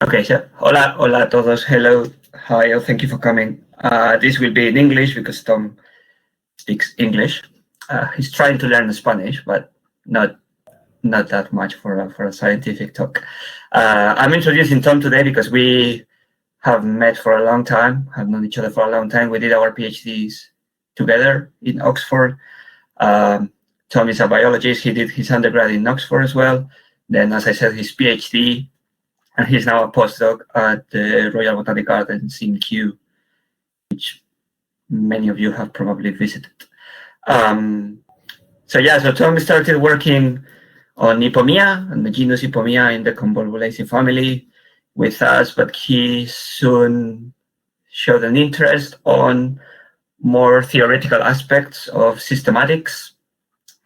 Okay, so hola a todos. Hello, hi, thank you for coming. This will be in English because Tom speaks English. He's trying to learn Spanish, but not that much for a scientific talk. I'm introducing Tom today because we have met for a long time, have known each other for a long time. We did our PhDs together in Oxford. Tom is a biologist. He did his undergrad in Oxford as well. Then, as I said, his PhD, and he's now a postdoc at the Royal Botanic Gardens in Kew, which many of you have probably visited. So Tom started working on Ipomia and the genus Ipomia in the Convolvulaceae family with us, but he soon showed an interest on more theoretical aspects of systematics,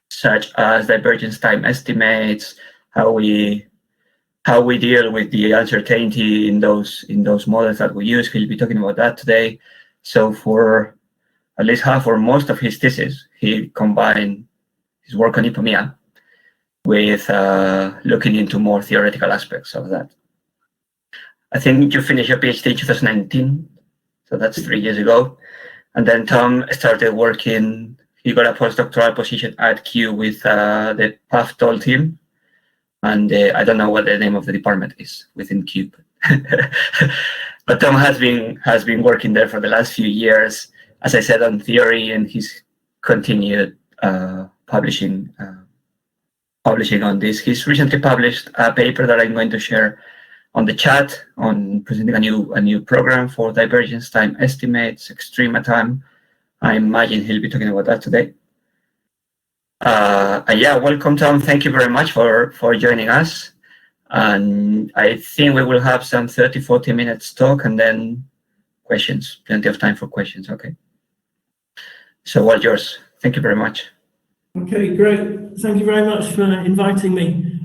such as divergence time estimates, how we deal with the uncertainty in those models that we use. He'll be talking about that today. So for at least half or most of his thesis, he combined his work on Ipomia with looking into more theoretical aspects of that. I think you finished your PhD in 2019, so that's 3 years ago. And then Tom started working, he got a postdoctoral position at Kew with the PAF-TOL team. And I don't know what the name of the department is within Kew. But Tom has been working there for the last few years, as I said, on theory, and he's continued publishing on this. He's recently published a paper that I'm going to share on the chat on presenting a new program for divergence time estimates, extrema time. I imagine he'll be talking about that today. Welcome, Tom. Thank you very much for joining us. And I think we will have some 30-40 minutes talk and then questions, plenty of time for questions. Okay. So all yours. Thank you very much. Okay, great. Thank you very much for inviting me.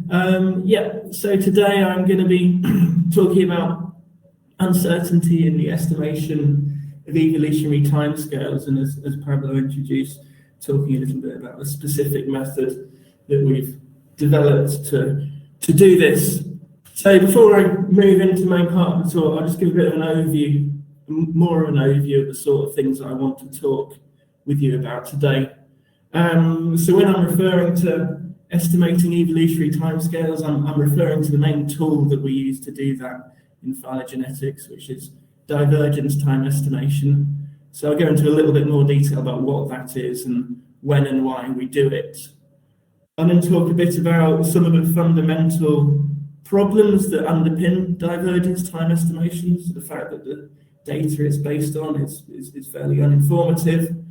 So today I'm going to be talking about uncertainty in the estimation of evolutionary timescales, and as Pablo introduced, talking a little bit about a specific method that we've developed to do this. So before I move into the main part of the talk, I'll just give a bit of an overview, more of an overview of the sort of things that I want to talk with you about today. So when I'm referring to estimating evolutionary timescales, I'm referring to the main tool that we use to do that in phylogenetics, which is divergence time estimation. So I'll go into a little bit more detail about what that is and when and why we do it. I'll then talk a bit about some of the fundamental problems that underpin divergence time estimations, the fact that the data it's based on is fairly uninformative,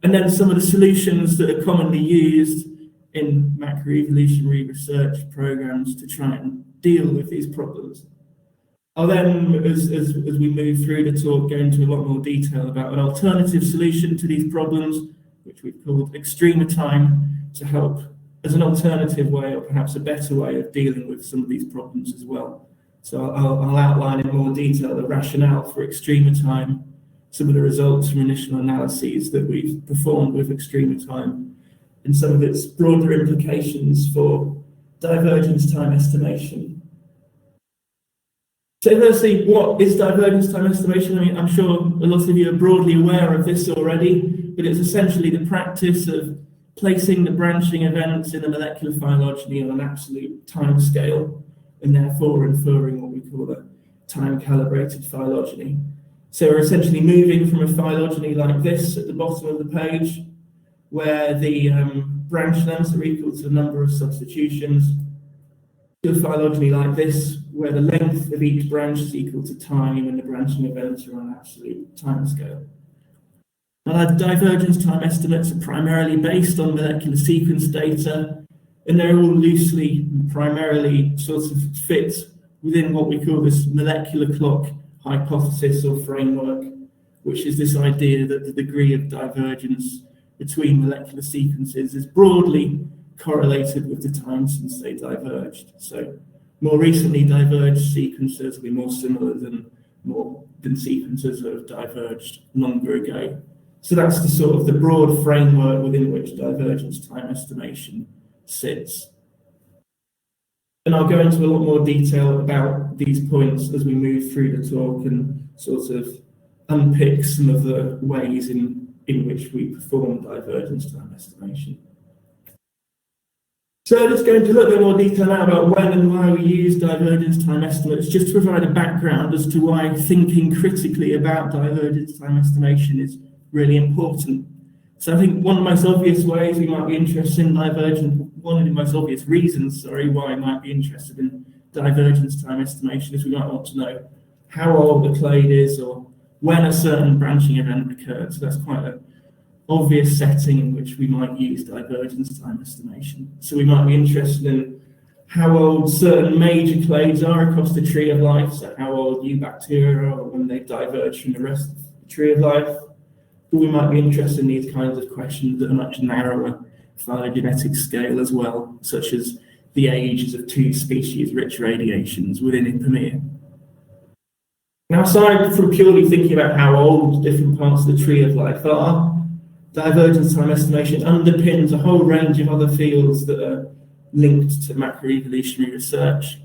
and then some of the solutions that are commonly used in macroevolutionary research programs to try and deal with these problems. I'll then, as we move through the talk, go into a lot more detail about an alternative solution to these problems, which we've called extrema time, to help as an alternative way, or perhaps a better way of dealing with some of these problems as well. So I'll outline in more detail the rationale for extrema time, some of the results from initial analyses that we've performed with extrema time, and some of its broader implications for divergence time estimation. So firstly, what is divergence time estimation? I mean, I'm sure a lot of you are broadly aware of this already, but it's essentially the practice of placing the branching events in a molecular phylogeny on an absolute time scale, and therefore inferring what we call a time-calibrated phylogeny. So we're essentially moving from a phylogeny like this at the bottom of the page, where the branch lengths are equal to the number of substitutions, to a phylogeny like this, where the length of each branch is equal to time and the branching events are on an absolute time scale. Now, divergence time estimates are primarily based on molecular sequence data, and they're all loosely, primarily sort of fit within what we call this molecular clock hypothesis or framework, which is this idea that the degree of divergence between molecular sequences is broadly correlated with the time since they diverged. So more recently diverged sequences will be more similar than sequences that have diverged longer ago. So that's the sort of the broad framework within which divergence time estimation sits. And I'll go into a lot more detail about these points as we move through the talk and sort of unpick some of the ways in which we perform divergence time estimation. So let's go into a little bit more detail now about when and why we use divergence time estimates, just to provide a background as to why thinking critically about divergence time estimation is really important. So I think one of the most obvious ways we might be interested in divergence, one of the most obvious reasons, why we might be interested in divergence time estimation is we might want to know how old the clade is or when a certain branching event occurred. So that's quite an obvious setting in which we might use divergence time estimation. So we might be interested in how old certain major clades are across the tree of life, so how old eubacteria are when they diverge from the rest of the tree of life. But we might be interested in these kinds of questions that are much narrower phylogenetic scale as well, such as the ages of two species-rich radiations within Ipomoea. Now, aside from purely thinking about how old different parts of the tree of life are, divergence time estimation underpins a whole range of other fields that are linked to macroevolutionary research.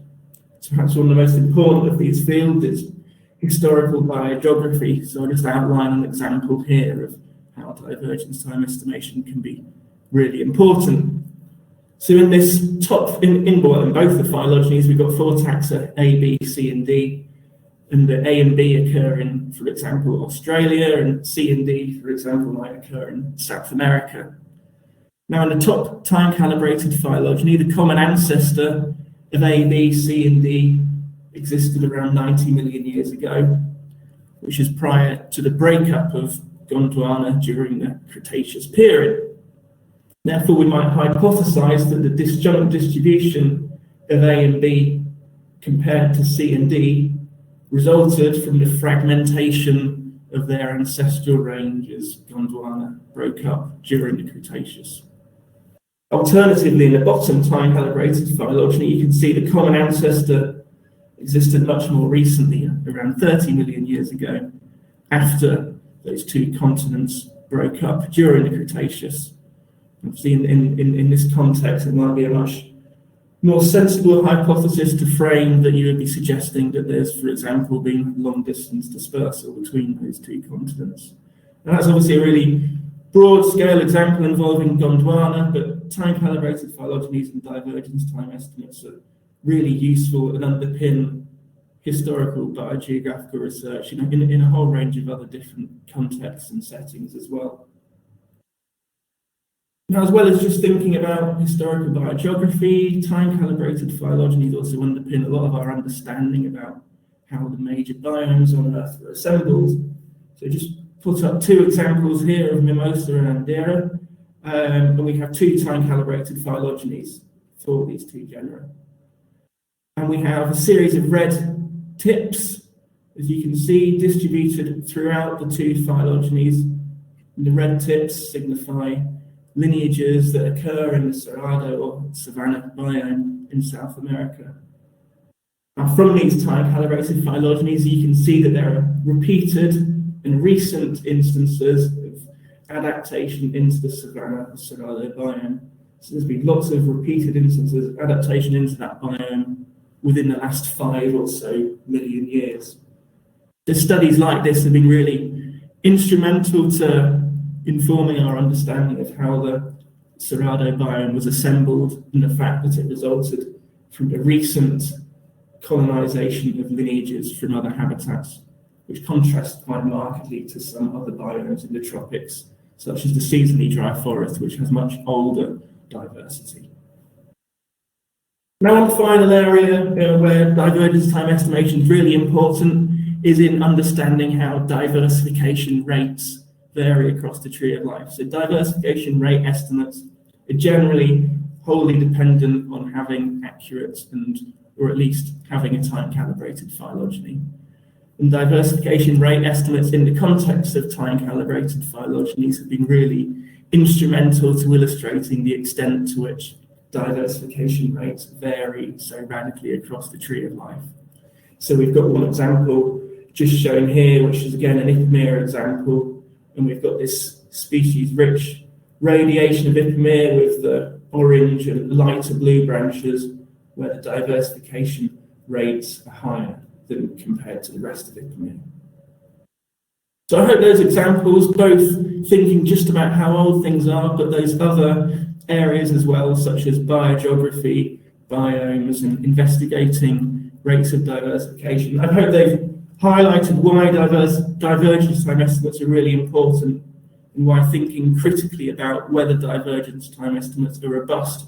So perhaps one of the most important of these fields is historical biogeography. So I'll just outline an example here of how divergence time estimation can be really important. So in this in both the phylogenies, we've got four taxa, A, B, C, and D. And the A and B occur in, for example, Australia, and C and D, for example, might occur in South America. Now, in the top time-calibrated phylogeny, the common ancestor of A, B, C, and D existed around 90 million years ago, which is prior to the breakup of Gondwana during the Cretaceous period. Therefore, we might hypothesize that the disjunct distribution of A and B compared to C and D resulted from the fragmentation of their ancestral range as Gondwana broke up during the Cretaceous. Alternatively, in the bottom time-calibrated phylogeny, you can see the common ancestor existed much more recently, around 30 million years ago, after those two continents broke up during the Cretaceous. Obviously, in this context, it might be a much more sensible hypothesis to frame that you would be suggesting that there's, for example, been long-distance dispersal between those two continents. And that's obviously a really broad-scale example involving Gondwana, but time-calibrated phylogenies and divergence time estimates are really useful and underpin historical biogeographical research in a whole range of other different contexts and settings as well. Now, as well as just thinking about historical biogeography, time-calibrated phylogenies also underpin a lot of our understanding about how the major biomes on Earth were assembled. So just put up two examples here of Mimosa and Andera, and we have two time-calibrated phylogenies for these two genera. And we have a series of red tips, as you can see, distributed throughout the two phylogenies. And the red tips signify lineages that occur in the Cerrado or savanna biome in South America. Now, from these time-calibrated phylogenies, you can see that there are repeated and recent instances of adaptation into the savanna or Cerrado biome. So there's been lots of repeated instances of adaptation into that biome within the last 5 or so million years. The studies like this have been really instrumental to informing our understanding of how the Cerrado biome was assembled and the fact that it resulted from the recent colonization of lineages from other habitats, which contrasts quite markedly to some other biomes in the tropics, such as the seasonally dry forest, which has much older diversity. Now, one final area where divergence time estimation is really important is in understanding how diversification rates vary across the tree of life. So diversification rate estimates are generally wholly dependent on having accurate or at least having a time-calibrated phylogeny. And diversification rate estimates in the context of time-calibrated phylogenies have been really instrumental to illustrating the extent to which diversification rates vary so radically across the tree of life. So we've got one example just shown here, which is again an Ipomoea example, and we've got this species-rich radiation of Ipomoea with the orange and lighter blue branches where the diversification rates are higher than compared to the rest of Ipamea. So I hope those examples, both thinking just about how old things are, but those other areas as well, such as biogeography, biomes, and investigating rates of diversification, I hope they've highlighted why divergence time estimates are really important, and why thinking critically about whether divergence time estimates are robust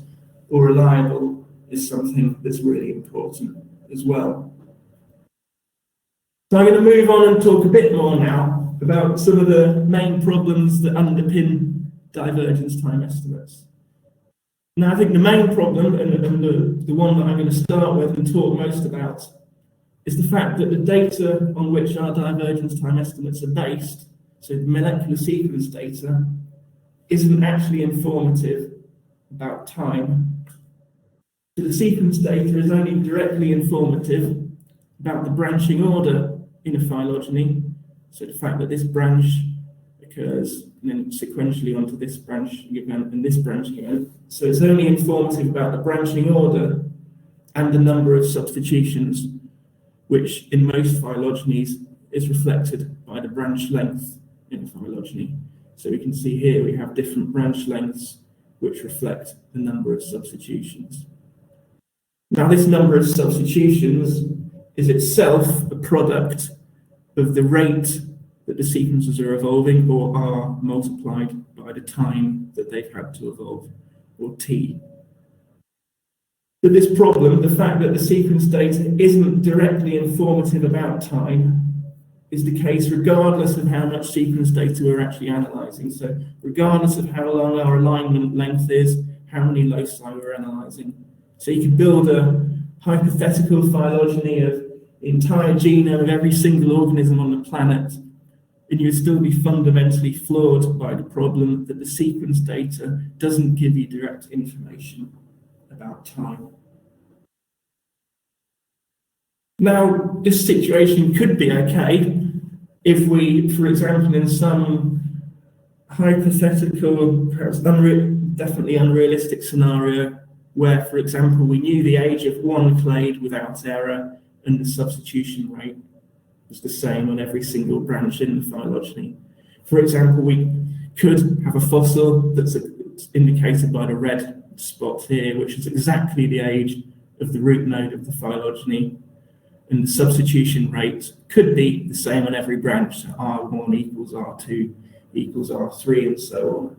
or reliable is something that's really important as well. So I'm going to move on and talk a bit more now about some of the main problems that underpin divergence time estimates. Now, I think the main problem, and the one that I'm going to start with and talk most about, is the fact that the data on which our divergence time estimates are based, so the molecular sequence data, isn't actually informative about time. So the sequence data is only directly informative about the branching order in a phylogeny, so the fact that this branch occurs and then sequentially onto this branching event and this branching event. So it's only informative about the branching order and the number of substitutions, which in most phylogenies is reflected by the branch length in a phylogeny. So we can see here we have different branch lengths which reflect the number of substitutions. Now, this number of substitutions is itself a product of the rate that the sequences are evolving, or are multiplied by the time that they've had to evolve, or t. But this problem, the fact that the sequence data isn't directly informative about time, is the case regardless of how much sequence data we're actually analysing. So regardless of how long our alignment length is, how many loci we're analysing. So you could build a hypothetical phylogeny of the entire genome of every single organism on the planet, and you'd still be fundamentally flawed by the problem that the sequence data doesn't give you direct information about time. Now, this situation could be okay if we, for example, in some hypothetical, perhaps definitely unrealistic scenario, where, for example, we knew the age of one clade without error and the substitution rate was the same on every single branch in the phylogeny. For example, we could have a fossil that's indicated by the red spot here, which is exactly the age of the root node of the phylogeny, and the substitution rate could be the same on every branch, so R1 equals R2 equals R3 and so on.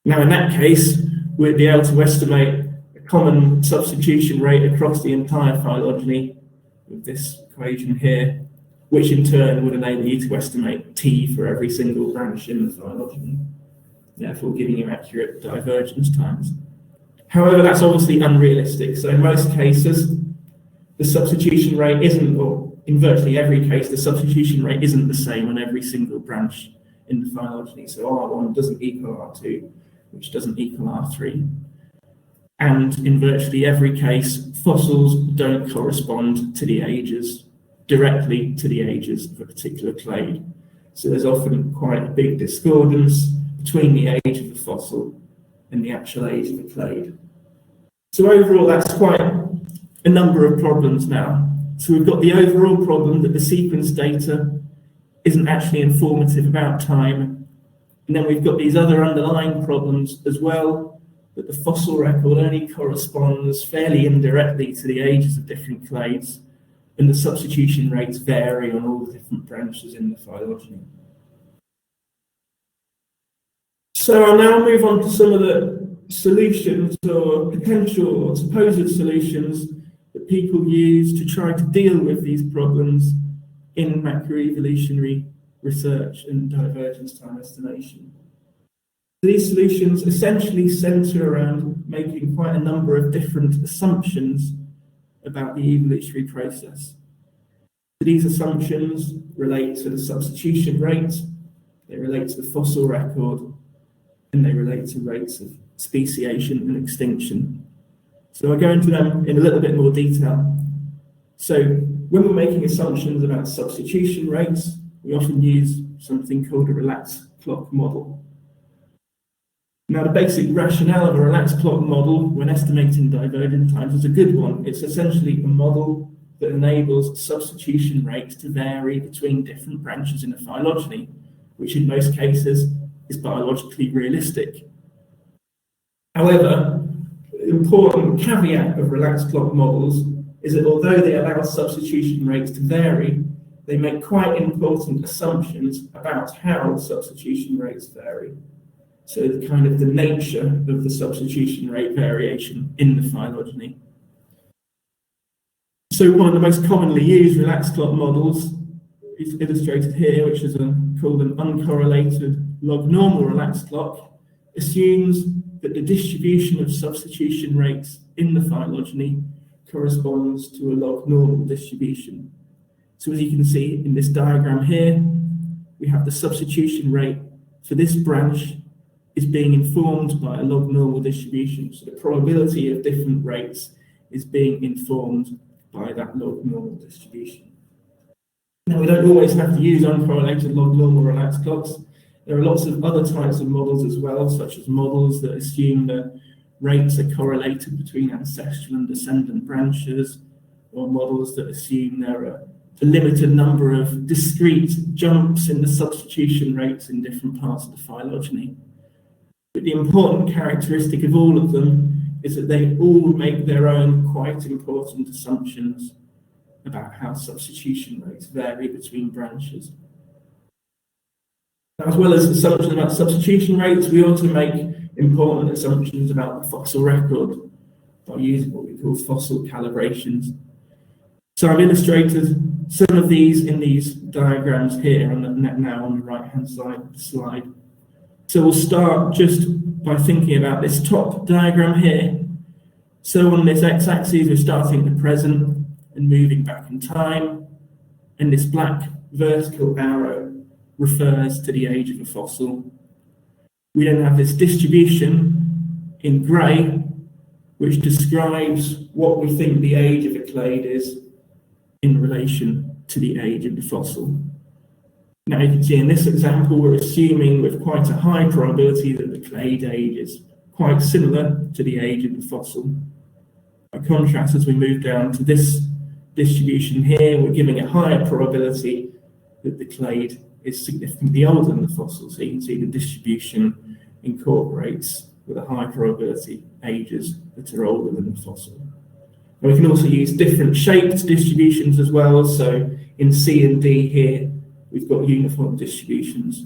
Now, in that case, we'd be able to estimate a common substitution rate across the entire phylogeny with this equation here, which in turn would enable you to estimate t for every single branch in the phylogeny, therefore giving you accurate divergence times. However, that's obviously unrealistic. So in most cases, the substitution rate isn't, or in virtually every case, the substitution rate isn't the same on every single branch in the phylogeny. So R1 doesn't equal R2, which doesn't equal R3. And in virtually every case, fossils don't correspond to the ages, directly to the ages of a particular clade. So there's often quite a big discordance between the age of the fossil and the actual age of the clade. So overall, that's quite a number of problems now. So we've got the overall problem that the sequence data isn't actually informative about time. And then we've got these other underlying problems as well, that the fossil record only corresponds fairly indirectly to the ages of different clades, and the substitution rates vary on all the different branches in the phylogeny. So I'll now move on to some of the solutions or potential or supposed solutions that people use to try to deal with these problems in macroevolutionary research and divergence time estimation. These solutions essentially center around making quite a number of different assumptions about the evolutionary process. These assumptions relate to the substitution rate, they relate to the fossil record, and they relate to rates of speciation and extinction. So I'll go into them in a little bit more detail. So when we're making assumptions about substitution rates, we often use something called a relaxed clock model. Now, the basic rationale of a relaxed clock model when estimating divergence times is a good one. It's essentially a model that enables substitution rates to vary between different branches in a phylogeny, which in most cases is biologically realistic. However, the important caveat of relaxed clock models is that although they allow substitution rates to vary, they make quite important assumptions about how substitution rates vary. So the kind of the nature of the substitution rate variation in the phylogeny. So one of the most commonly used relaxed clock models is illustrated here, which is called an uncorrelated log-normal relaxed clock, assumes that the distribution of substitution rates in the phylogeny corresponds to a log-normal distribution. So as you can see in this diagram here, we have the substitution rate for this branch is being informed by a log-normal distribution. So the probability of different rates is being informed by that log-normal distribution. Now, we don't always have to use uncorrelated log-normal relaxed clocks. There are lots of other types of models as well, such as models that assume that rates are correlated between ancestral and descendant branches, or models that assume there are a limited number of discrete jumps in the substitution rates in different parts of the phylogeny. But the important characteristic of all of them is that they all make their own quite important assumptions about how substitution rates vary between branches. Now, as well as assumptions about substitution rates, we also make important assumptions about the fossil record by using what we call fossil calibrations. So I've illustrated some of these in these diagrams here, and now on the right-hand side of the slide. So we'll start just by thinking about this top diagram here. So on this x-axis, we're starting at the present and moving back in time, and this black vertical arrow refers to the age of a fossil. We then have this distribution in grey, which describes what we think the age of a clade is in relation to the age of the fossil. Now you can see in this example, we're assuming with quite a high probability that the clade age is quite similar to the age of the fossil. By contrast, as we move down to this distribution here, we're giving a higher probability that the clade is significantly older than the fossil. So you can see the distribution incorporates with a high probability ages that are older than the fossil. And we can also use different shaped distributions as well. So in C and D here, we've got uniform distributions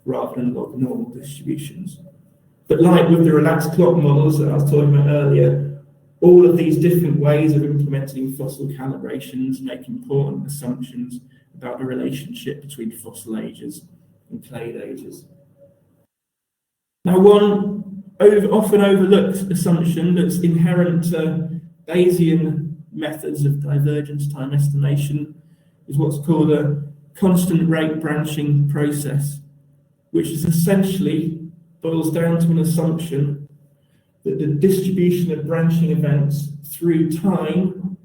rather than log-normal distributions. But like with the relaxed clock models that I was talking about earlier, all of these different ways of implementing fossil calibrations make important assumptions about the relationship between fossil ages and clade ages. Now, one often overlooked assumption that's inherent to Bayesian methods of divergence time estimation is what's called a constant rate branching process, which is essentially boils down to an assumption that the distribution of branching events through time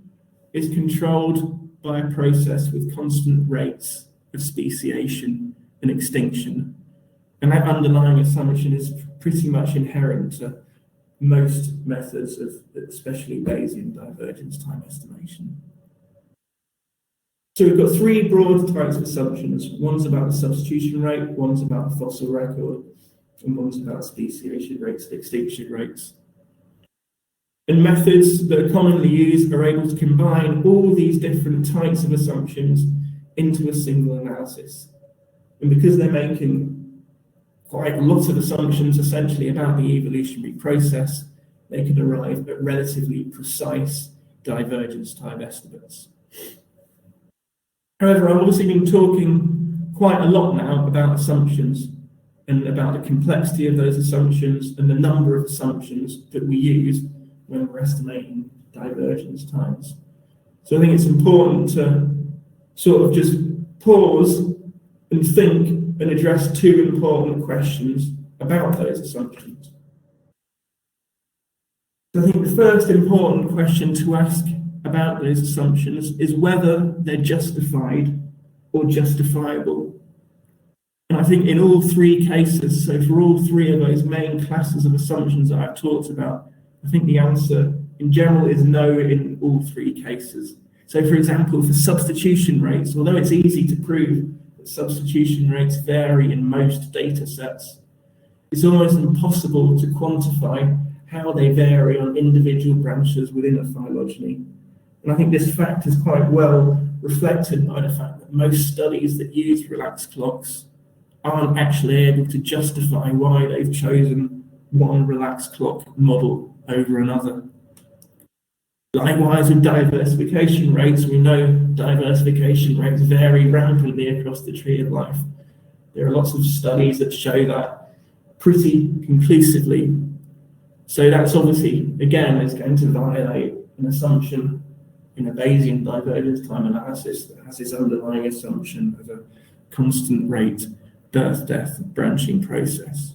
is controlled by a process with constant rates of speciation and extinction. And that underlying assumption is pretty much inherent to most methods of especially Bayesian divergence time estimation. So we've got three broad types of assumptions. One's about the substitution rate, one's about the fossil record, and one's about speciation rates and extinction rates. And methods that are commonly used are able to combine all these different types of assumptions into a single analysis. And because they're making quite a lot of assumptions essentially about the evolutionary process, they can arrive at relatively precise divergence time estimates. However, I've obviously been talking quite a lot now about assumptions and about the complexity of those assumptions and the number of assumptions that we use when we're estimating divergence times. So I think it's important to sort of just pause and think and address two important questions about those assumptions. I think the first important question to ask about those assumptions is whether they're justified or justifiable. And I think in all three cases, so for all three of those main classes of assumptions that I've talked about, I think the answer in general is no in all three cases. So for example, for substitution rates, although it's easy to prove that substitution rates vary in most data sets, it's almost impossible to quantify how they vary on individual branches within a phylogeny. And I think this fact is quite well reflected by the fact that most studies that use relaxed clocks aren't actually able to justify why they've chosen one relaxed clock model over another. Likewise, with diversification rates, we know diversification rates vary rampantly across the tree of life. There are lots of studies that show that pretty conclusively. So that's obviously, again, is going to violate an assumption in a Bayesian divergence time analysis that has its underlying assumption of a constant rate birth-death branching process.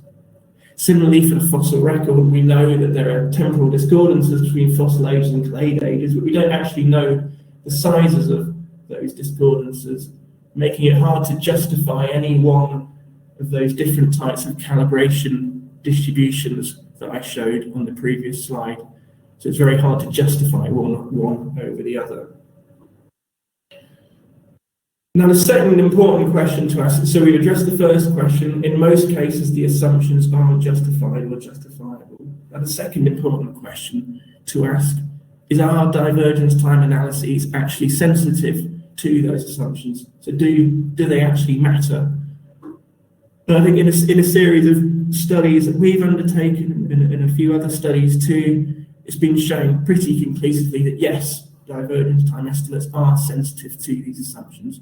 Similarly, for the fossil record, we know that there are temporal discordances between fossil ages and clade ages, but we don't actually know the sizes of those discordances, making it hard to justify any one of those different types of calibration distributions that I showed on the previous slide. So it's very hard to justify one over the other. Now, the second important question to ask, so we addressed the first question, in most cases the assumptions aren't justified or justifiable. Now, the second important question to ask is, are divergence time analyses actually sensitive to those assumptions? So do they actually matter? And I think in a series of studies that we've undertaken and a few other studies too, it's been shown pretty conclusively that yes, divergence time estimates are sensitive to these assumptions.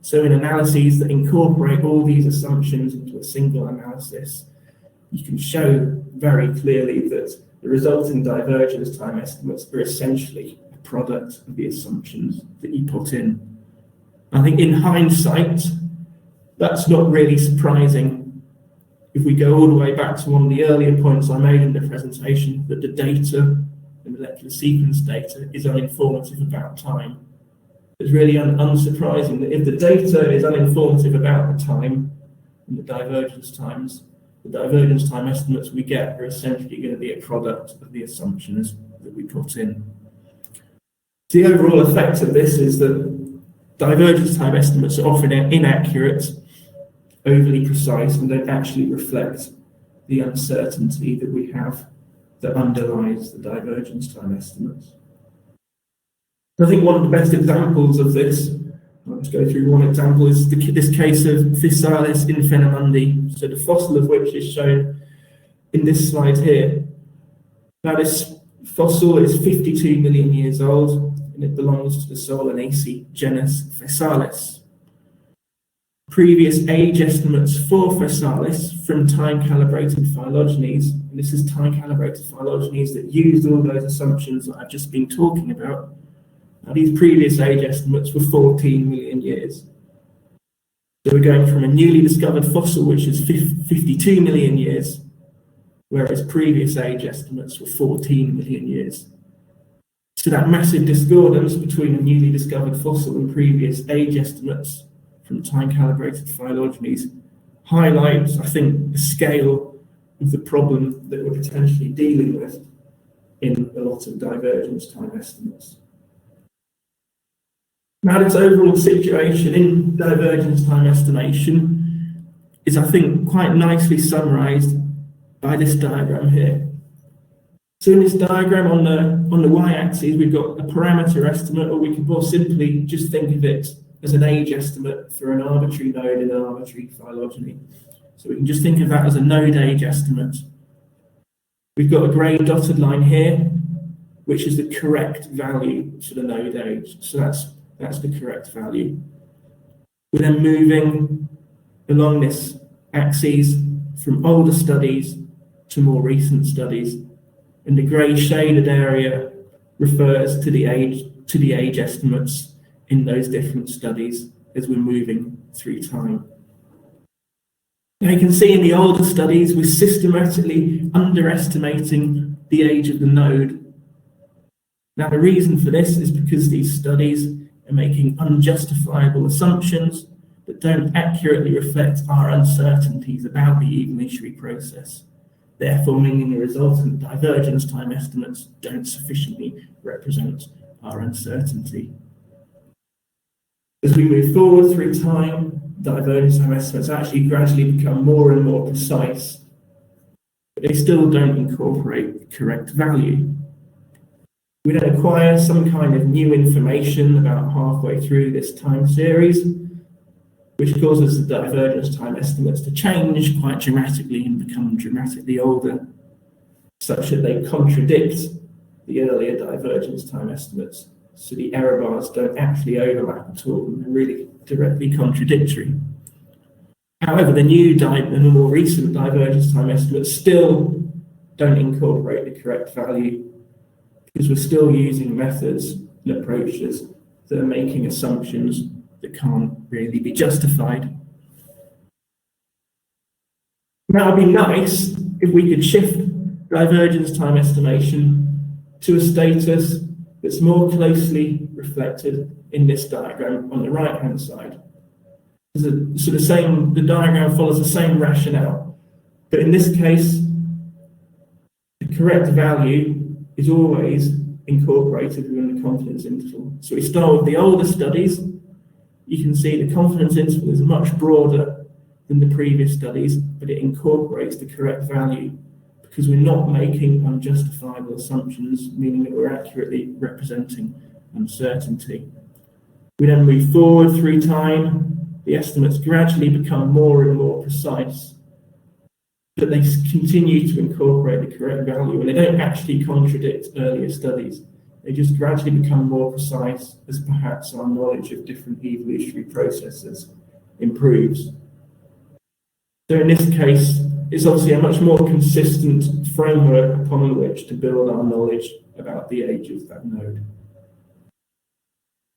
So in analyses that incorporate all these assumptions into a single analysis, you can show very clearly that the resulting divergence time estimates are essentially a product of the assumptions that you put in. I think in hindsight, that's not really surprising. If we go all the way back to one of the earlier points I made in the presentation, that the data, the molecular sequence data, is uninformative about time. It's really unsurprising that if the data is uninformative about the time and the divergence time estimates we get are essentially going to be a product of the assumptions that we put in. The overall effect of this is that divergence time estimates are often inaccurate, overly precise, and don't actually reflect the uncertainty that we have that underlies the divergence time estimates. I think one of the best examples of this, I'll just go through one example, is this case of Physalis infenamundi, so the fossil of which is shown in this slide here. Now this fossil is 52 million years old, and it belongs to the Solanaceae genus Physalis. Previous age estimates for Physalis from time-calibrated phylogenies, and this is time-calibrated phylogenies that used all those assumptions that I've just been talking about. Now, these previous age estimates were 14 million years. So we're going from a newly discovered fossil, which is 52 million years, whereas previous age estimates were 14 million years. So that massive discordance between a newly discovered fossil and previous age estimates from time-calibrated phylogenies highlights, I think, the scale of the problem that we're potentially dealing with in a lot of divergence time estimates. Now, this overall situation in divergence time estimation is, I think, quite nicely summarized by this diagram here. So in this diagram on the y-axis, we've got a parameter estimate, or we can more simply just think of it as an age estimate for an arbitrary node in an arbitrary phylogeny. So we can just think of that as a node age estimate. We've got a grey dotted line here, which is the correct value for the node age. So that's the correct value. We're then moving along this axis from older studies to more recent studies, and the grey shaded area refers to the age estimates in those different studies as we're moving through time. Now you can see in the older studies we're systematically underestimating the age of the node. Now the reason for this is because these studies are making unjustifiable assumptions that don't accurately reflect our uncertainties about the evolutionary process, therefore meaning the resultant divergence time estimates don't sufficiently represent our uncertainty. As we move forward through time, divergence time estimates actually gradually become more and more precise, but they still don't incorporate the correct value. We then acquire some kind of new information about halfway through this time series, which causes the divergence time estimates to change quite dramatically and become dramatically older, such that they contradict the earlier divergence time estimates. So the error bars don't actually overlap at all, and they're really directly contradictory. However, the more recent divergence time estimates still don't incorporate the correct value, because we're still using methods and approaches that are making assumptions that can't really be justified. Now, it'd be nice if we could shift divergence time estimation to a status that's more closely reflected in this diagram on the right-hand side. So the diagram follows the same rationale, but in this case, the correct value is always incorporated within the confidence interval. So we start with the older studies. You can see the confidence interval is much broader than the previous studies, but it incorporates the correct value because we're not making unjustifiable assumptions, meaning that we're accurately representing uncertainty. We then move forward through time. The estimates gradually become more and more precise, but they continue to incorporate the correct value, and they don't actually contradict earlier studies. They just gradually become more precise as perhaps our knowledge of different evolutionary processes improves. So in this case, it's obviously a much more consistent framework upon which to build our knowledge about the age of that node.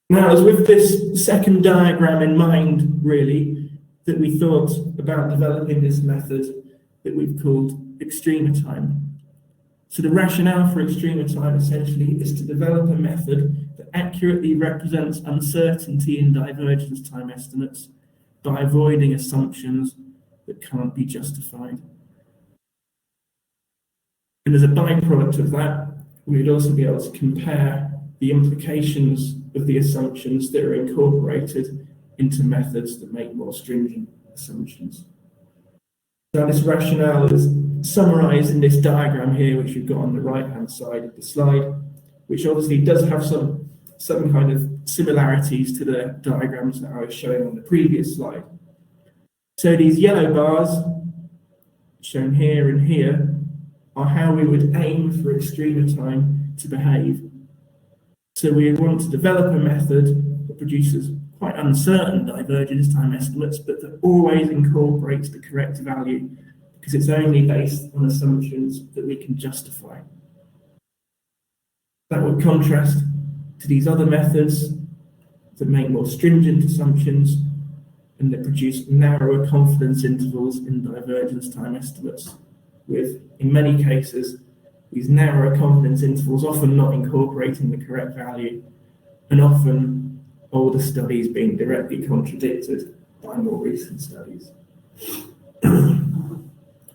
Now, it's with this second diagram in mind, really, that we thought about developing this method that we've called extrema time. So the rationale for extrema time essentially is to develop a method that accurately represents uncertainty in divergence time estimates by avoiding assumptions that can't be justified. And as a byproduct of that, we would also be able to compare the implications of the assumptions that are incorporated into methods that make more stringent assumptions. Now, this rationale is summarized in this diagram here, which we've got on the right-hand side of the slide, which obviously does have some kind of similarities to the diagrams that I was showing on the previous slide. So these yellow bars, shown here and here, are how we would aim for extrema time to behave. So we want to develop a method that produces quite uncertain divergence time estimates, but that always incorporates the correct value because it's only based on assumptions that we can justify. That would contrast to these other methods that make more stringent assumptions and that produce narrower confidence intervals in divergence time estimates, with, in many cases, these narrower confidence intervals often not incorporating the correct value, and often older studies being directly contradicted by more recent studies.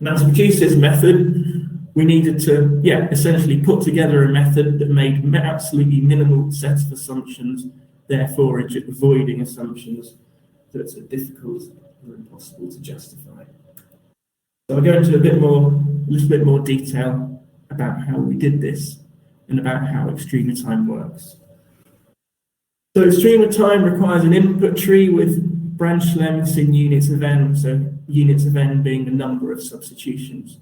Now, to produce this method, we needed to, essentially put together a method that made absolutely minimal sets of assumptions, therefore avoiding assumptions that are difficult or impossible to justify. So I'll go into a little bit more detail about how we did this and about how extrema time works. So extrema time requires an input tree with branch lengths in units of n, so units of n being the number of substitutions.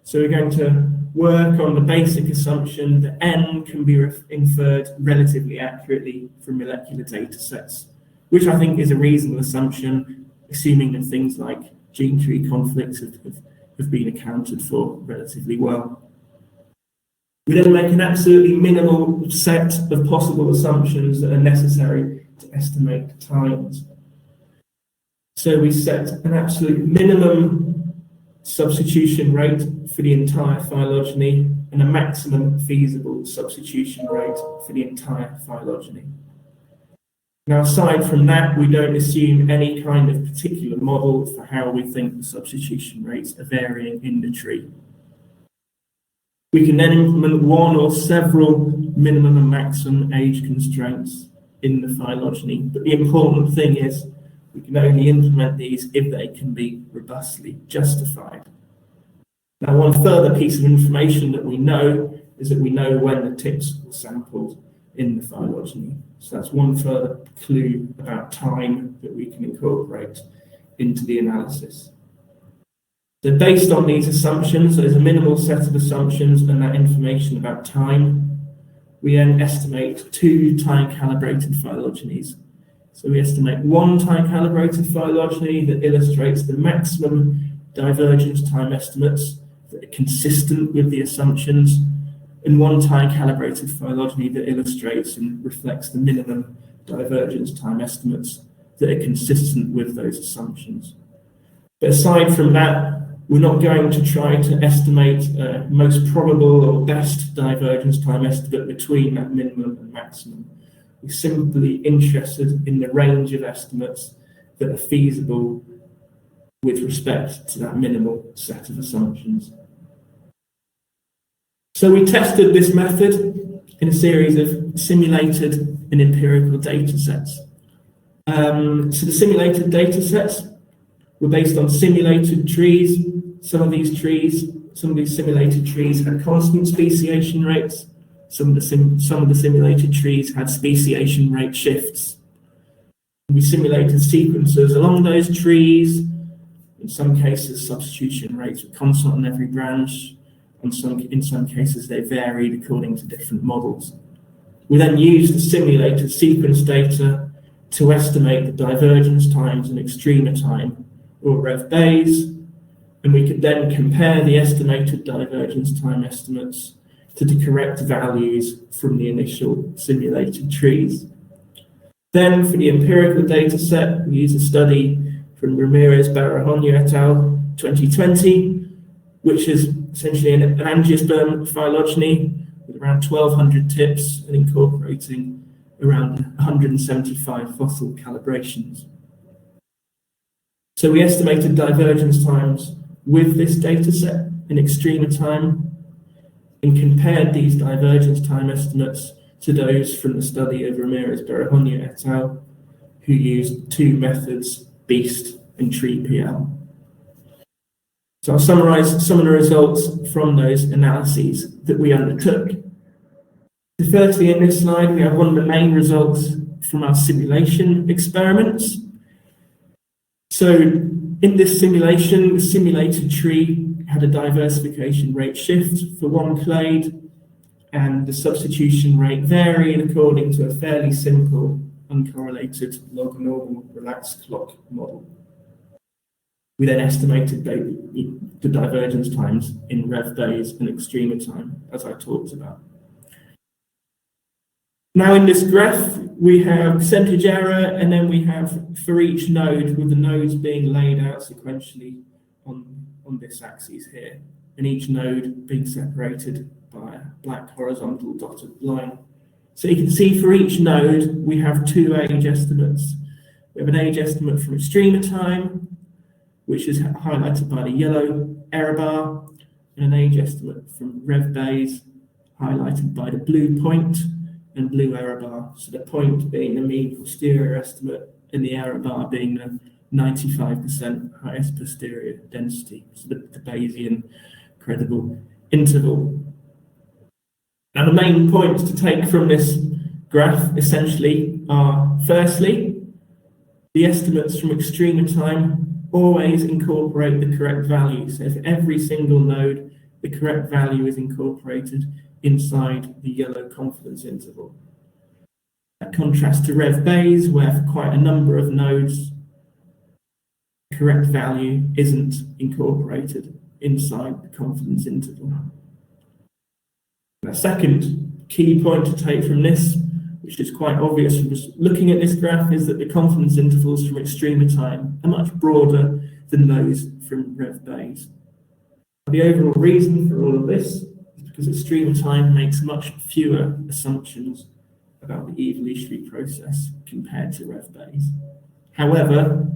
So we're going to work on the basic assumption that n can be inferred relatively accurately from molecular data sets, which I think is a reasonable assumption, assuming that things like gene tree conflicts have been accounted for relatively well. We then make an absolutely minimal set of possible assumptions that are necessary to estimate times. So we set an absolute minimum substitution rate for the entire phylogeny and a maximum feasible substitution rate for the entire phylogeny. Now, aside from that, we don't assume any kind of particular model for how we think the substitution rates are varying in the tree. We can then implement one or several minimum and maximum age constraints in the phylogeny, but the important thing is we can only implement these if they can be robustly justified. Now, one further piece of information that we know is that we know when the tips were sampled in the phylogeny. So that's one further clue about time that we can incorporate into the analysis. So based on these assumptions, there's a minimal set of assumptions and that information about time, we then estimate 2 time-calibrated phylogenies. So we estimate 1 time-calibrated phylogeny that illustrates the maximum divergence time estimates that are consistent with the assumptions, and 1 time-calibrated phylogeny that illustrates and reflects the minimum divergence time estimates that are consistent with those assumptions. But aside from that, we're not going to try to estimate most probable or best divergence time estimate between that minimum and maximum. We're simply interested in the range of estimates that are feasible with respect to that minimal set of assumptions. So we tested this method in a series of simulated and empirical data sets. So the simulated data sets were based on simulated trees. Some of these simulated trees had constant speciation rates. Some of the simulated trees had speciation rate shifts. We simulated sequences along those trees. In some cases, substitution rates were constant on every branch. In some cases, they varied according to different models. We then used the simulated sequence data to estimate the divergence times and extrema time, or Rev Bayes, and we could then compare the estimated divergence time estimates to the correct values from the initial simulated trees. Then, for the empirical data set, we used a study from Ramirez-Barahona et al. 2020, which is essentially an angiosperm phylogeny with around 1,200 tips and incorporating around 175 fossil calibrations. So we estimated divergence times with this data set in extrema time and compared these divergence time estimates to those from the study of Ramirez-Barahona et al., who used 2 methods, BEAST and TreePL. So I'll summarize some of the results from those analyses that we undertook. So firstly, in this slide, we have one of the main results from our simulation experiments. So in this simulation, the simulated tree had a diversification rate shift for 1 clade, and the substitution rate varied according to a fairly simple, uncorrelated log-normal relaxed clock model. We then estimated the divergence times in Rev Bayes and extrema time, as I talked about. Now in this graph, we have percentage error, and then we have for each node, with the nodes being laid out sequentially on this axis here, and each node being separated by a black horizontal dotted line. So you can see for each node, we have 2 age estimates. We have an age estimate from extrema time, which is highlighted by the yellow error bar, and an age estimate from Rev Bayes, highlighted by the blue point and blue error bar. So the point being the mean posterior estimate, and the error bar being the 95% highest posterior density, so the Bayesian credible interval. Now the main points to take from this graph essentially are, firstly, the estimates from extrema time always incorporate the correct value. So for every single node, the correct value is incorporated inside the yellow confidence interval. That contrasts to Rev Bayes, where for quite a number of nodes, the correct value isn't incorporated inside the confidence interval. The second key point to take from this, which is quite obvious from just looking at this graph, is that the confidence intervals from extrema time are much broader than those from Rev Bayes. The overall reason for all of this is because extrema time makes much fewer assumptions about the evolutionary process compared to RevBase. However,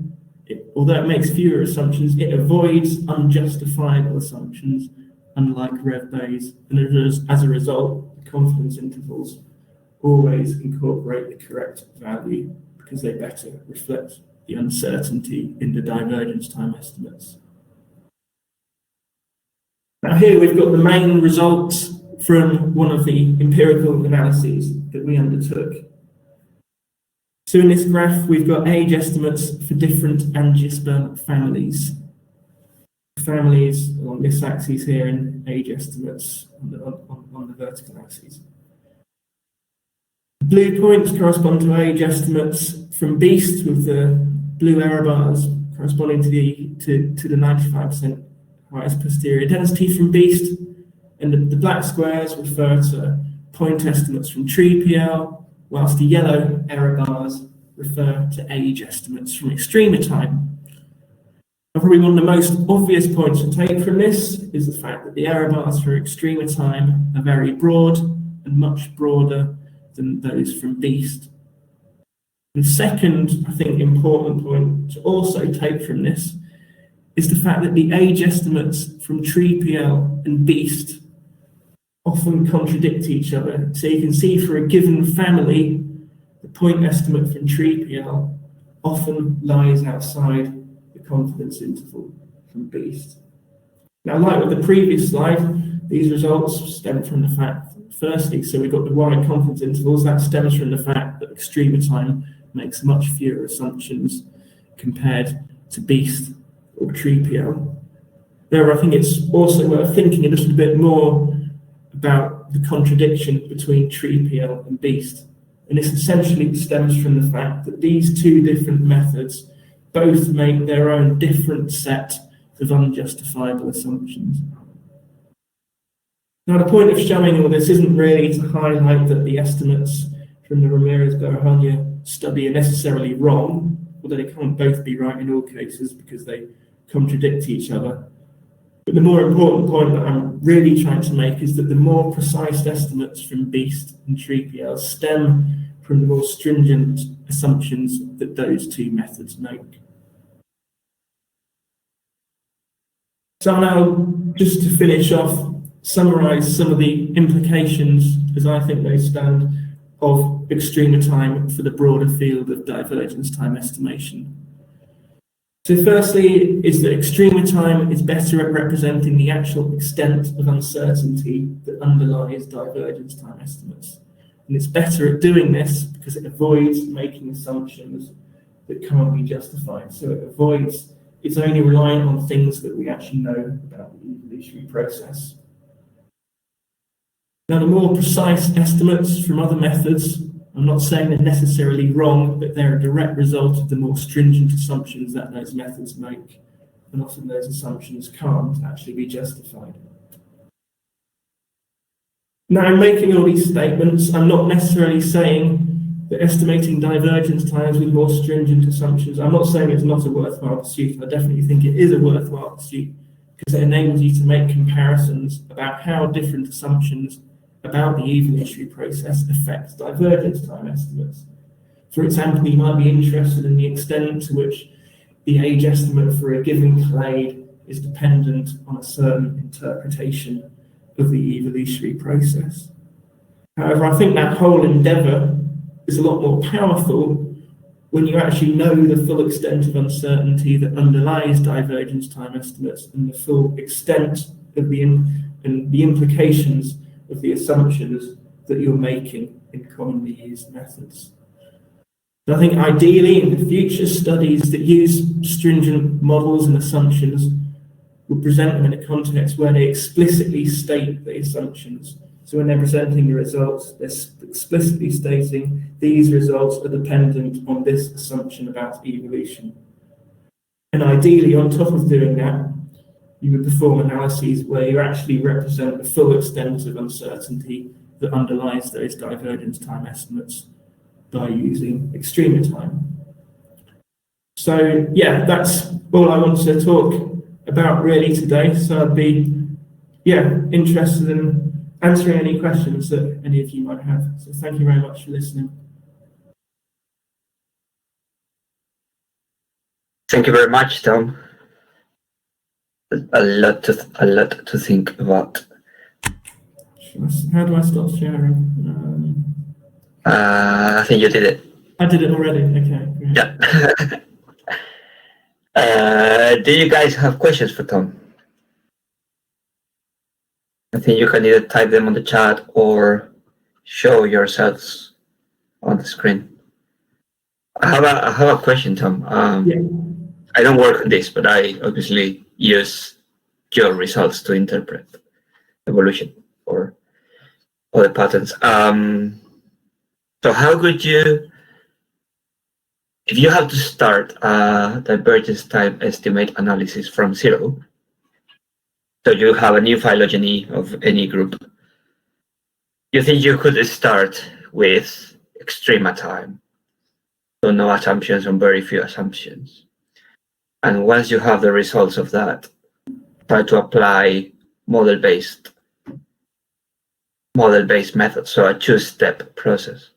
although it makes fewer assumptions, it avoids unjustifiable assumptions, unlike RevBase, and as a result, the confidence intervals always incorporate the correct value because they better reflect the uncertainty in the divergence time estimates. Now here we've got the main results from one of the empirical analyses that we undertook. So in this graph, we've got age estimates for different angiosperm families. Families along this axis here and age estimates on the vertical axis. Blue points correspond to age estimates from beast, with the blue error bars corresponding to the 95% highest posterior density from beast, and the black squares refer to point estimates from tree PL, whilst the yellow error bars refer to age estimates from extrema time. And probably one of the most obvious points to take from this is the fact that the error bars for extrema time are very broad and much broader than those from beast. And second, I think, important point to also take from this is the fact that the age estimates from tree PL and beast often contradict each other. So you can see for a given family, the point estimate from tree PL often lies outside the confidence interval from beast. Now, like with the previous slide, these results stem from the fact, firstly, so we've got the wide confidence intervals, that stems from the fact that extrema time makes much fewer assumptions compared to beast or tree PL. However, I think it's also worth thinking a little bit more about the contradiction between tree PL and beast. And this essentially stems from the fact that these two different methods both make their own different set of unjustifiable assumptions. Now, the point of showing all this isn't really to highlight that the estimates from the Ramirez-Barahonia study are necessarily wrong, although they can't both be right in all cases because they contradict each other. But the more important point that I'm really trying to make is that the more precise estimates from beast and tree PL stem from the more stringent assumptions that those two methods make. So now, just to finish off, summarize some of the implications, as I think they stand, of extrema time for the broader field of divergence time estimation. So firstly, is that extrema time is better at representing the actual extent of uncertainty that underlies divergence time estimates. And it's better at doing this because it avoids making assumptions that can't be justified. So it's only relying on things that we actually know about the evolutionary process. Now, the more precise estimates from other methods, I'm not saying they're necessarily wrong, but they're a direct result of the more stringent assumptions that those methods make, and often those assumptions can't actually be justified. Now, in making all these statements, I'm not necessarily saying that estimating divergence times with more stringent assumptions, I'm not saying it's not a worthwhile pursuit. I definitely think it is a worthwhile pursuit because it enables you to make comparisons about how different assumptions about the evolutionary process affects divergence time estimates. For example, you might be interested in the extent to which the age estimate for a given clade is dependent on a certain interpretation of the evolutionary process. However, I think that whole endeavour is a lot more powerful when you actually know the full extent of uncertainty that underlies divergence time estimates and the full extent of the implications of the assumptions that you're making in commonly used methods. So I think ideally in the future, studies that use stringent models and assumptions will present them in a context where they explicitly state the assumptions. So when they're presenting the results, they're explicitly stating these results are dependent on this assumption about evolution. And ideally, on top of doing that, you would perform analyses where you actually represent the full extent of uncertainty that underlies those divergence time estimates by using extrema time. So yeah, that's all I wanted to talk about really today. So I'd be interested in answering any questions that any of you might have. So thank you very much for listening. Thank you very much, Tom. A lot to think about. How do I stop sharing? I think you did it. I did it already. Okay. Great. Yeah. Do you guys have questions for Tom? I think you can either type them on the chat or show yourselves on the screen. I have a question, Tom. Yeah. I don't work on this, but I obviously use your results to interpret evolution or other patterns. So how could you, if you have to start a divergence time estimate analysis from zero, so you have a new phylogeny of any group, you think you could start with extrema time, so no assumptions and very few assumptions. And once you have the results of that, try to apply model-based methods, so a two-step process.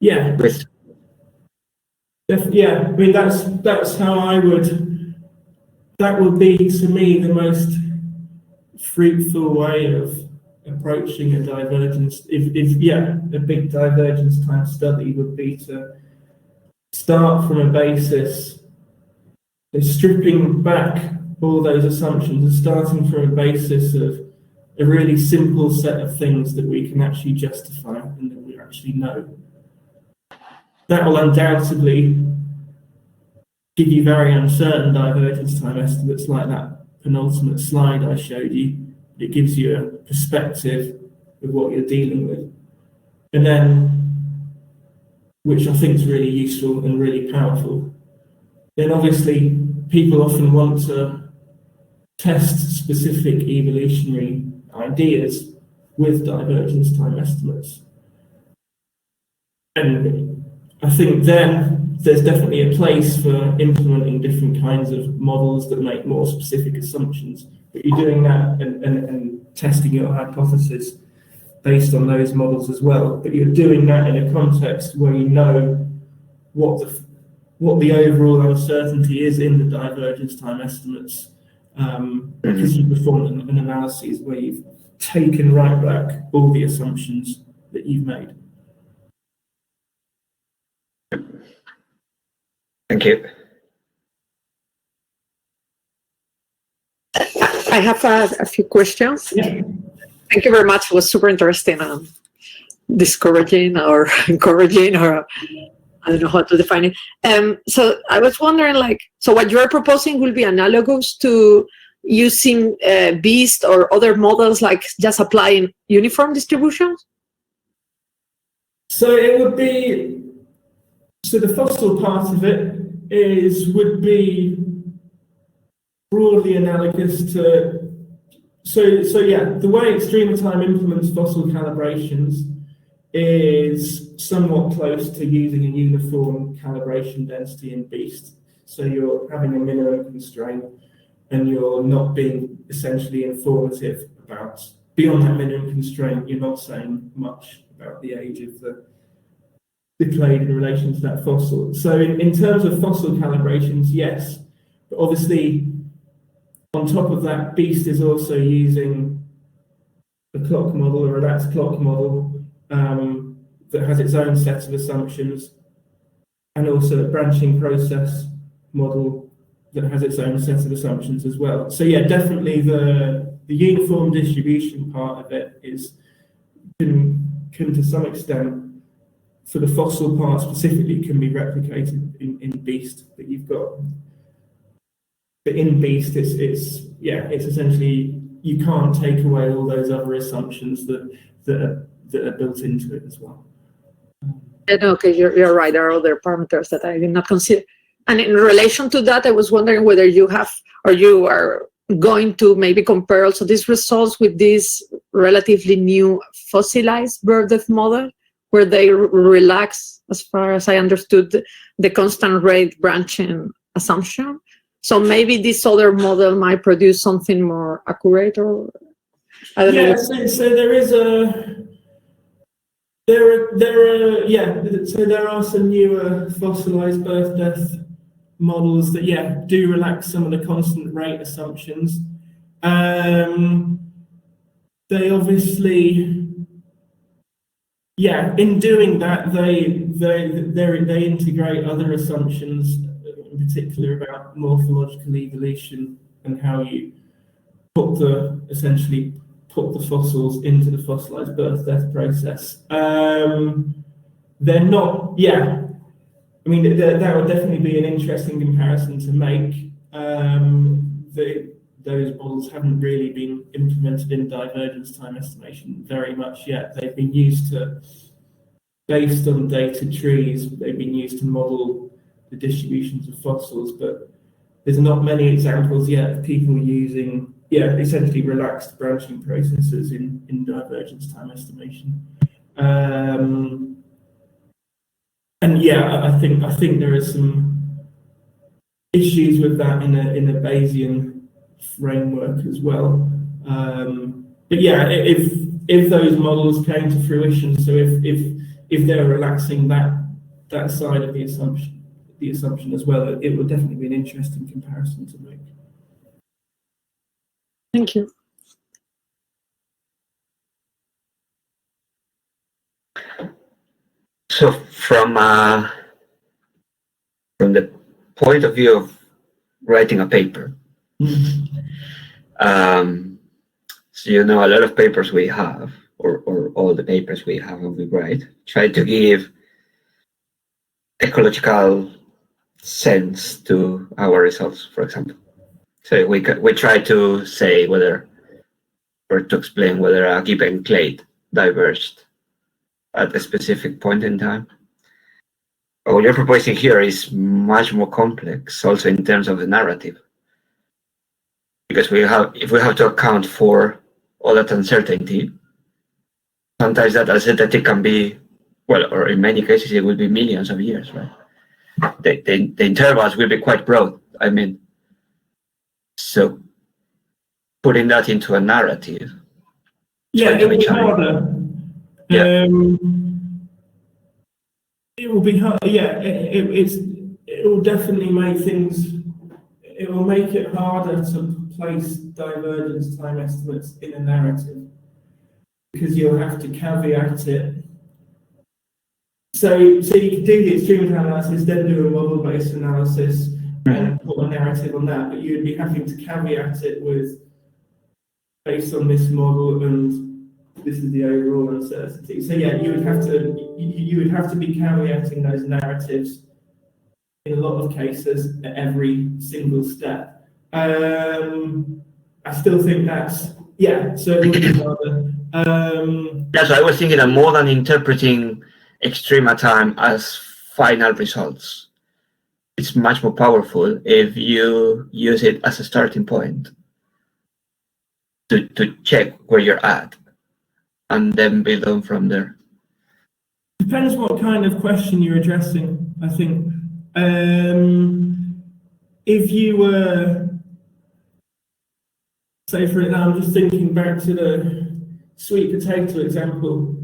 Yeah. Yeah, I mean that's how I would. That would be to me the most fruitful way of approaching a divergence. A big divergence time study would be to start from a basis, stripping back all those assumptions and starting from a basis of a really simple set of things that we can actually justify and that we actually know. That will undoubtedly give you very uncertain divergence time estimates like that penultimate slide I showed you. It gives you a perspective of what you're dealing with. And then, which I think is really useful and really powerful, then obviously people often want to test specific evolutionary ideas with divergence time estimates. And I think then there's definitely a place for implementing different kinds of models that make more specific assumptions. But you're doing that and testing your hypothesis based on those models as well. But you're doing that in a context where you know what the overall uncertainty is in the divergence time estimates, because you performed an analysis where you've taken right back all the assumptions that you've made. Thank you. I have a few questions. Yeah. Thank you very much. It was super interesting, discouraging or encouraging, or I don't know how to define it. So I was wondering, so what you're proposing will be analogous to using BEAST or other models, like just applying uniform distributions? So it would be, so the fossil part of it would be broadly analogous to, so yeah, the way extrema time implements fossil calibrations is somewhat close to using a uniform calibration density in BEAST. So you're having a minimum constraint and you're not being essentially informative about, beyond that minimum constraint, you're not saying much about the age of the clade in relation to that fossil. So in terms of fossil calibrations, yes, but obviously on top of that, BEAST is also using a clock model, a relaxed clock model, that has its own set of assumptions, and also a branching process model that has its own set of assumptions as well. So yeah, definitely the uniform distribution part of it can to some extent, for the fossil part specifically, can be replicated in BEAST. But you've got, but in BEAST, it's essentially, you can't take away all those other assumptions that are built into it as well. Okay, you're right. There are other parameters that I did not consider. And in relation to that, I was wondering whether you have, or you are going to maybe compare also these results with this relatively new fossilized bird death model, where they relax, as far as I understood, the constant rate branching assumption. So maybe this other model might produce something more accurate, or I don't know. So there is there are some newer fossilized birth death models that do relax some of the constant rate assumptions. They obviously, in doing that, they integrate other assumptions, in particular about morphological evolution and how you essentially put the fossils into the fossilized birth death process. They're not, I mean, that would definitely be an interesting comparison to make. Those models haven't really been implemented in divergence time estimation very much yet. They've been used to, based on data trees, they've been used to model the distributions of fossils, but there's not many examples yet of people using, essentially relaxed branching processes in divergence time estimation. And I think there are some issues with that in a Bayesian framework as well. But if those models came to fruition, so if they're relaxing that side of the assumption as well, it would definitely be an interesting comparison to make. Thank you. So from the point of view of writing a paper, so a lot of papers we have, or all the papers we have and we write, try to give ecological sense to our results, for example. So we try to say whether, or to explain whether a given clade diverged at a specific point in time. But what you're proposing here is much more complex, also in terms of the narrative, because if we have to account for all that uncertainty, sometimes that uncertainty can be, or in many cases it will be millions of years, right? The intervals will be quite broad. I mean, so putting that into a narrative. It will be harder. It will be hard. It will definitely make things. It will make it harder to place divergence time estimates in a narrative because you'll have to caveat it. So you can do the extreme analysis, then do a model-based analysis and put a narrative on that, but you'd be having to caveat it with based on this model and this is the overall uncertainty. So you would have to be caveating those narratives in a lot of cases at every single step. I still think that's so it would be harder. So I was thinking that more than interpreting extrema time as final results, it's much more powerful if you use it as a starting point to check where you're at and then build on from there. Depends what kind of question you're addressing, I think. If you were, say for example, I'm just thinking back to the sweet potato example,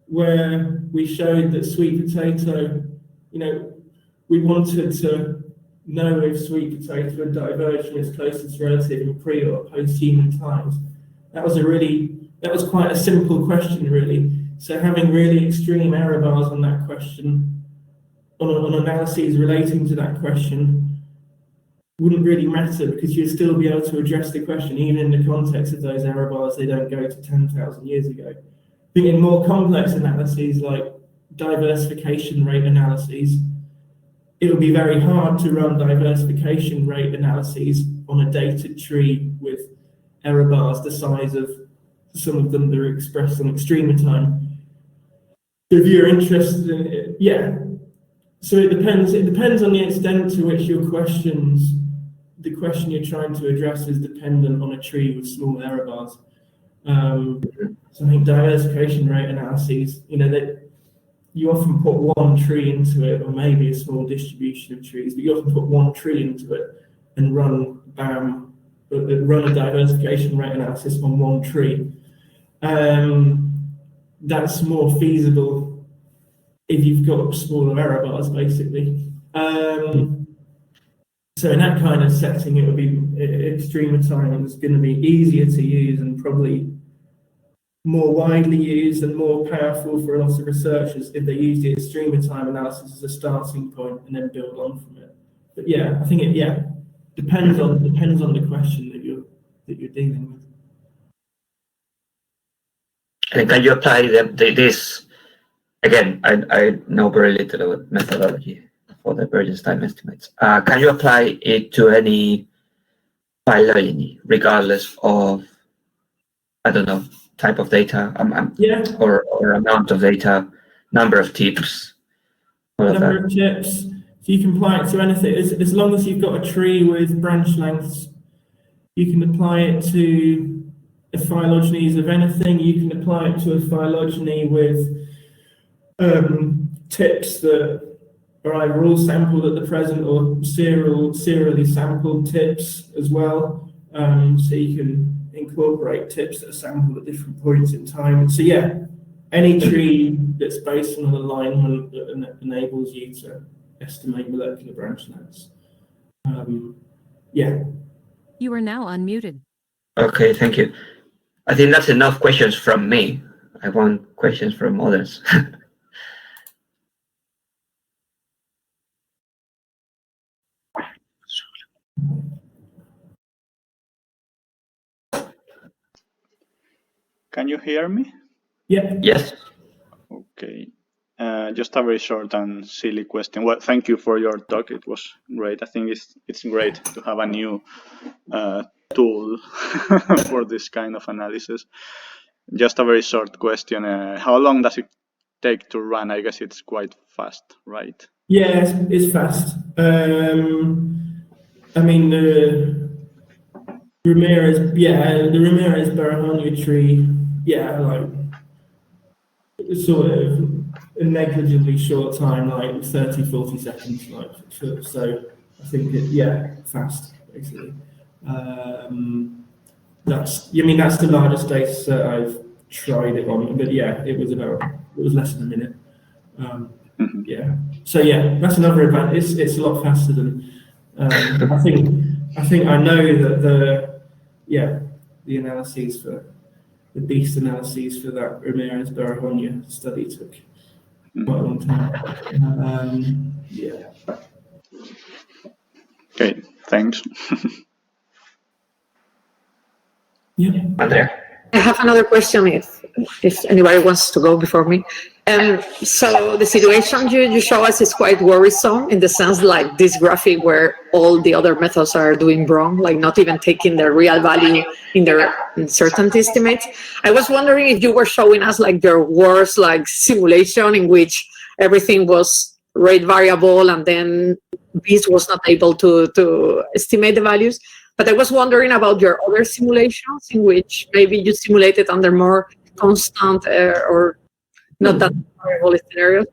where we showed that sweet potato, we wanted to know if sweet potato had diverged from its closest relative in pre or post-human times. That was quite a simple question, really. So having really extreme error bars on that question, on analyses relating to that question, wouldn't really matter because you'd still be able to address the question, even in the context of those error bars, they don't go to 10,000 years ago. I think in more complex analyses like diversification rate analyses, it would be very hard to run diversification rate analyses on a data tree with error bars the size of some of them that are expressed on extreme time. If you're interested in it, so it depends on the extent to which your the question you're trying to address is dependent on a tree with small error bars. So I think diversification rate analyses, that you often put one tree into it, or maybe a small distribution of trees, but you often put one tree into it and run BAM run a diversification rate analysis on one tree. That's more feasible if you've got smaller error bars, basically. So in that kind of setting, it would be extreme time is going to be easier to use and probably more widely used and more powerful for a lot of researchers if they use the extreme time analysis as a starting point and then build on from it. But yeah, I think it depends on the question that you're dealing with. And can you apply this again? I know very little about methodology for the divergence time estimates. Can you apply it to any phylogeny, regardless of, I don't know, type of data, or amount of data, number of tips, number of tips? So you can apply it to anything as long as you've got a tree with branch lengths. You can apply it to phylogenies of anything. You can apply it to a phylogeny with tips that are either all sampled at the present or serially sampled tips as well. So you can incorporate tips that are sampled at different points in time. So yeah, any tree that's based on an alignment that enables you to estimate molecular branch lengths. Yeah. You are now unmuted. Okay, thank you. I think that's enough questions from me. I want questions from others. Can you hear me? Yeah. Yes. Okay. Just a very short and silly question. Well, thank you for your talk. It was great. I think it's great to have a new tool for this kind of analysis. Just a very short question. How long does it take to run? I guess it's quite fast, right? Yeah, it's fast. I mean, the Ramirez-Barahonia tree, like sort of a negligibly short time, like 30, 40 seconds, so I think fast, basically. That's the largest data set I've tried it on, but yeah, it was less than a minute. Yeah, so yeah, that's another advantage. It's a lot faster than I think I know that the analyses for the beast analyses for that Ramirez-Barahonia study took quite a long time. Yeah. Okay, thanks. Yeah. Andrea. I have another question if anybody wants to go before me. So the situation you show us is quite worrisome in the sense like this graphic where all the other methods are doing wrong, like not even taking the real value in their uncertainty estimates. I was wondering if you were showing us like your worst like simulation in which everything was rate variable and then Beast was not able to estimate the values. But I was wondering about your other simulations in which maybe you simulated under more constant or not that variable scenarios.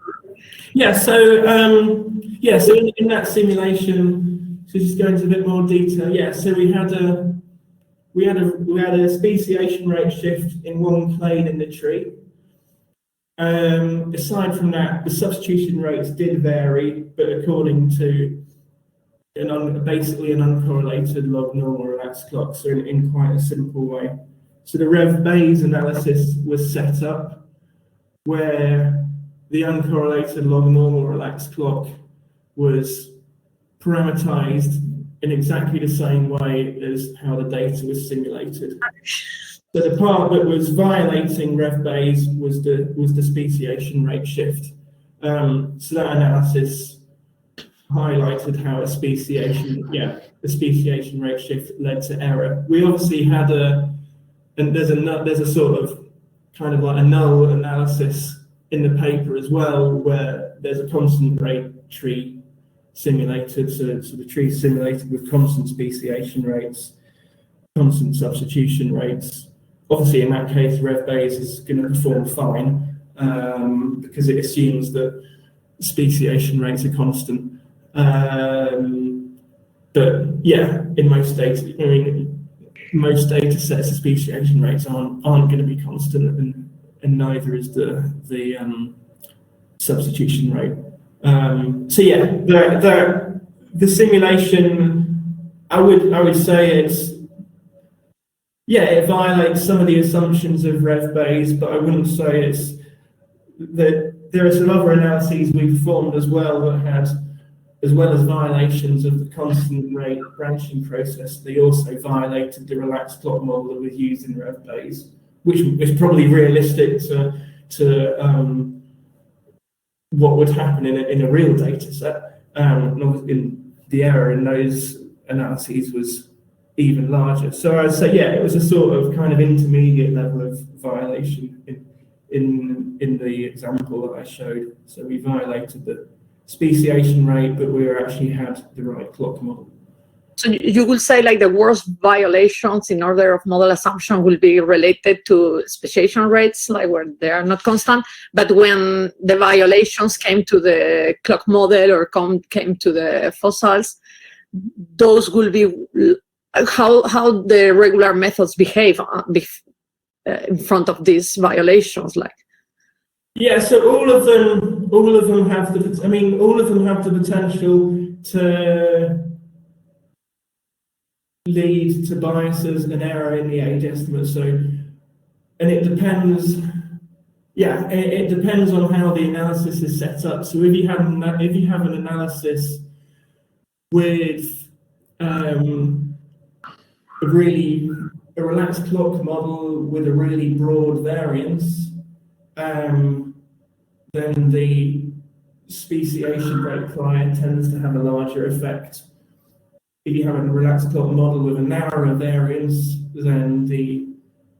Yeah. So in that simulation, so just go into a bit more detail. Yeah. So we had a speciation rate shift in one clade in the tree. Aside from that, the substitution rates did vary, but according to basically an uncorrelated log normal relaxed clock, so in quite a simple way. So the Rev Bayes analysis was set up where the uncorrelated log normal relaxed clock was parameterized in exactly the same way as how the data was simulated. So the part that was violating Rev Bayes was the speciation rate shift. So that analysis highlighted how the speciation rate shift led to error. We obviously had there's a sort of kind of like a null analysis in the paper as well, where there's a constant rate tree simulated, so the tree is simulated with constant speciation rates, constant substitution rates. Obviously, in that case, Rev Bayes is going to perform fine because it assumes that speciation rates are constant. But yeah, in most data, most data sets, the speciation rates aren't going to be constant, and neither is the substitution rate. So yeah, the simulation, I would say it violates some of the assumptions of Rev-Bayes, but I wouldn't say it's that. There are some other analyses we performed as well that had, as well as violations of the constant rate branching process, they also violated the relaxed clock model that was used in Rev-Bayes, which is probably realistic to what would happen in a real data set. In the error in those analyses was even larger. So I'd say, yeah, it was a sort of kind of intermediate level of violation in the example that I showed. So we violated the speciation rate, but we actually had the right clock model. So you will say like the worst violations in order of model assumption will be related to speciation rates, like where they are not constant, but when the violations came to the clock model or came to the fossils, those will be how the regular methods behave in front of these violations, like. Yeah, so all of them have the potential to lead to biases and error in the age estimate. So, and it depends. Yeah, it depends on how the analysis is set up. So if you have an analysis with a relaxed clock model with a really broad variance, then the speciation rate client tends to have a larger effect. If you have a relaxed clock model with a narrower variance, then the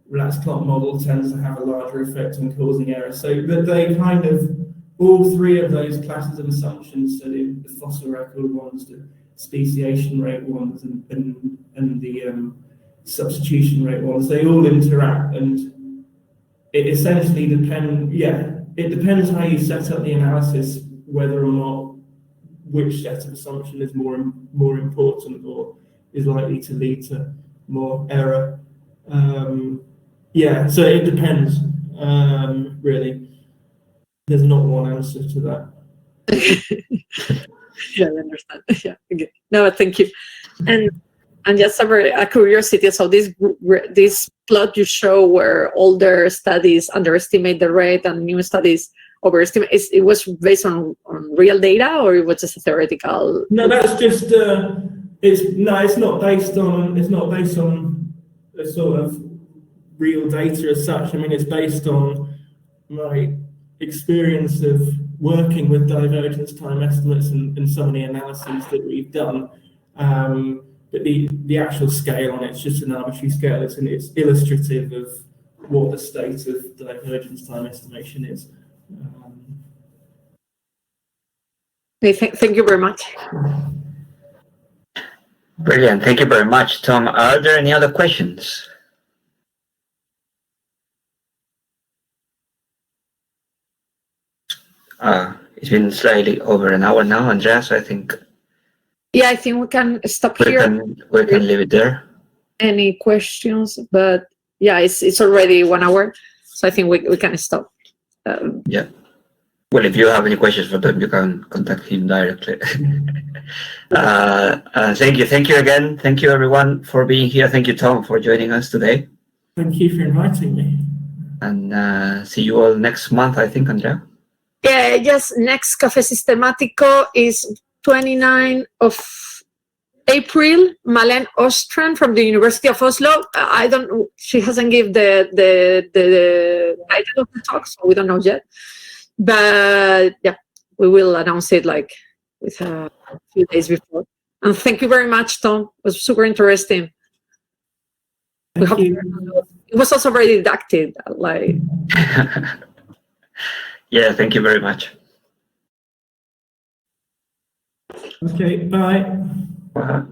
relaxed clock model tends to have a larger effect on causing error. So that they kind of, all three of those classes of assumptions, so the fossil record ones, the speciation rate ones, and the substitution rate ones, they all interact, and it essentially it depends how you set up the analysis, whether or not which set of assumption is more important or is likely to lead to more error. So it depends, really. There's not one answer to that. Yeah, I understand. Yeah, okay. No, thank you. And just a curiosity, so this plot you show where older studies underestimate the rate and new studies overestimate, it was based on real data, or it was just a theoretical? No, that's just it's not based on a sort of real data as such. I mean, it's based on my experience of working with divergence time estimates and some of the analyses that we've done. But the actual scale on it's just an arbitrary scale. It's illustrative of what the state of divergence time estimation is. Okay, thank you very much. Brilliant. Thank you very much, Tom. Are there any other questions? It's been slightly over an hour now, Andrea, so I think... Yeah, I think we can stop here. We can leave it there. Any questions? But yeah, it's already 1 hour, so I think we can stop. Yeah. Well, if you have any questions for them, you can contact him directly. Thank you again. Thank you, everyone, for being here. Thank you, Tom, for joining us today. Thank you for inviting me. And see you all next month, I think, Andrea. Yeah, yes, next Café Sistemático is 29 of April. Malene Ostran from the University of Oslo. She hasn't given the title of the talk, so we don't know yet. But yeah, we will announce it like with a few days before. And thank you very much, Tom. It was super interesting. Thank you. It was also very didactic, like. Yeah, thank you very much. Okay, bye. Bye.